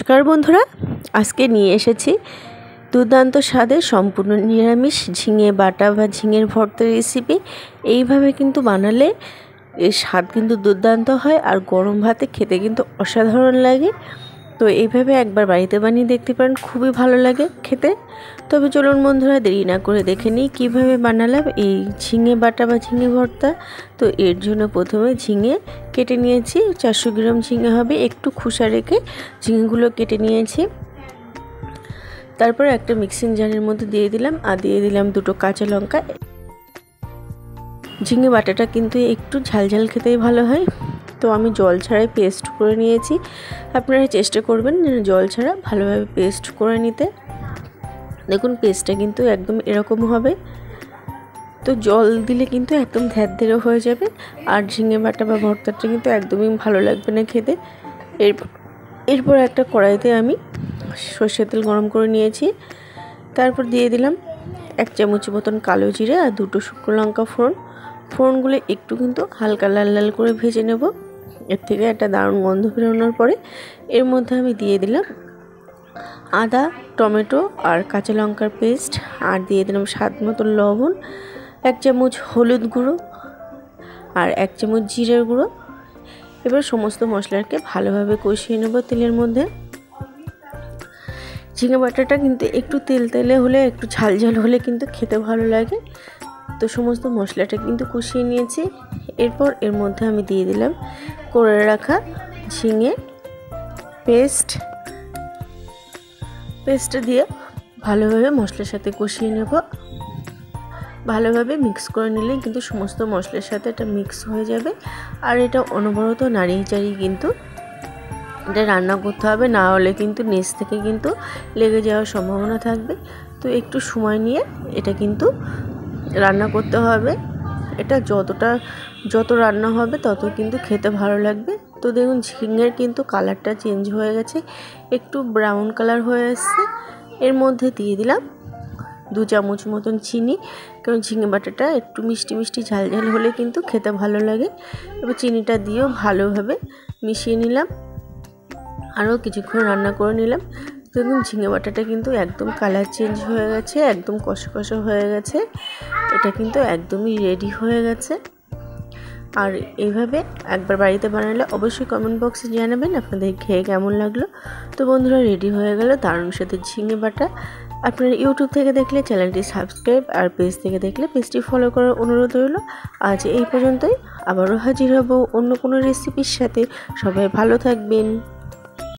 নমস্কার বন্ধুরা, আজকে নিয়ে এসেছি দুর্দান্ত স্বাদের সম্পূর্ণ নিরামিষ ঝিঙে বাটা বা ঝিঙের ভর্তা রেসিপি। এইভাবে কিন্তু বানালে এর স্বাদ কিন্তু দুর্দান্ত হয় আর গরম ভাতে খেতে কিন্তু অসাধারণ লাগে। তো এইভাবে একবার বাড়িতে বানিয়ে দেখতে পারেন, খুবই ভালো লাগে খেতে। তবে চলুন বন্ধুরা, দেরি না করে দেখে নিই কীভাবে বানালাম এই ঝিঙে বাটা বা ঝিঙে ভর্তা। তো এর জন্য প্রথমে ঝিঙে কেটে নিয়েছি, 400 গ্রাম ঝিঙে হবে, একটু খোসা রেখে ঝিঙেগুলো কেটে নিয়েছি। তারপর একটা মিক্সিং জারের মধ্যে দিয়ে দিলাম আর দিয়ে দিলাম 2টো কাঁচা লঙ্কা। ঝিঙে বাটাটা কিন্তু একটু ঝালঝাল খেতেই ভালো হয়, তো আমি জল ছাড়াই পেস্ট করে নিয়েছি। আপনারা চেষ্টা করবেন জল ছাড়া ভালোভাবে পেস্ট করে নিতে। দেখুন পেস্টটা কিন্তু একদম এরকম হবে, তো জল দিলে কিন্তু একদম ধ্যারধেরে হয়ে যাবে আর ঝিঙে বাটা বা ভর্তাটা কিন্তু একদমই ভালো লাগবে না খেতে। এরপর একটা কড়াইতে আমি সর্ষের তেল গরম করে নিয়েছি। তারপর দিয়ে দিলাম 1 চামচ মতন কালো জিরে আর 2টো শুকনো লঙ্কা ফোড়নগুলো একটু কিন্তু হালকা লাল লাল করে ভেজে নেব। এর থেকে একটা দারুণ গন্ধ বেরোনোর পরে এর মধ্যে আমি দিয়ে দিলাম আদা, টমেটো আর কাঁচা লঙ্কার পেস্ট, আর দিয়ে দিলাম স্বাদ মতো লবণ, 1 চামচ হলুদ গুঁড়ো আর 1 চামচ জিরের গুঁড়ো। এবার সমস্ত মশলাকে ভালোভাবে কষিয়ে নেব তেলের মধ্যে। ঝিঙে বাটাটা কিন্তু একটু তেলে হলে, একটু ঝাল হলে কিন্তু খেতে ভালো লাগে। তো সমস্ত মশলাটা কিন্তু কষিয়ে নিয়েছি। এরপর এর মধ্যে আমি দিয়ে দিলাম করে রাখা ঝিঙে পেস্টটা দিয়ে ভালোভাবে মশলার সাথে কষিয়ে নেব। ভালোভাবে মিক্স করে নিলে কিন্তু সমস্ত মশলার সাথে এটা মিক্স হয়ে যাবে। আর এটা অনবরত নাড়িয়ে চাড়িয়ে কিন্তু এটা রান্না করতে হবে, না হলে কিন্তু নিচ থেকে কিন্তু লেগে যাওয়ার সম্ভাবনা থাকবে। তো একটু সময় নিয়ে এটা কিন্তু রান্না করতে হবে। এটা যত রান্না হবে তত কিন্তু খেতে ভালো লাগবে। তো দেখুন ঝিঙের কিন্তু কালারটা চেঞ্জ হয়ে গেছে, একটু ব্রাউন কালার হয়ে আসছে। এর মধ্যে দিয়ে দিলাম 2 চামচ মতন চিনি, কারণ ঝিঙে বাটাটা একটু মিষ্টি মিষ্টি ঝালঝাল হলে কিন্তু খেতে ভালো লাগে। এবার চিনিটা দিয়েও ভালোভাবে মিশিয়ে নিলাম, আরও কিছুক্ষণ রান্না করে নিলাম। দেখুন ঝিঙে বাটাটা কিন্তু একদম কালার চেঞ্জ হয়ে গেছে, একদম কষা কষা হয়ে গেছে। এটা কিন্তু একদমই রেডি হয়ে গেছে। আর এইভাবে একবার বাড়িতে বানালে অবশ্যই কমেন্ট বক্সে জানাবেন আপনাদের খেয়ে কেমন লাগলো। তো বন্ধুরা, রেডি হয়ে গেল দারুণ সাথে ঝিঙে বাটা। আপনারা ইউটিউব থেকে দেখলে চ্যানেলটি সাবস্ক্রাইব আর পেজ থেকে দেখলে পেজটি ফলো করার অনুরোধ রইল। আজ এই পর্যন্তই, আবারও হাজির হব অন্য কোনো রেসিপির সাথে। সবাই ভালো থাকবেন।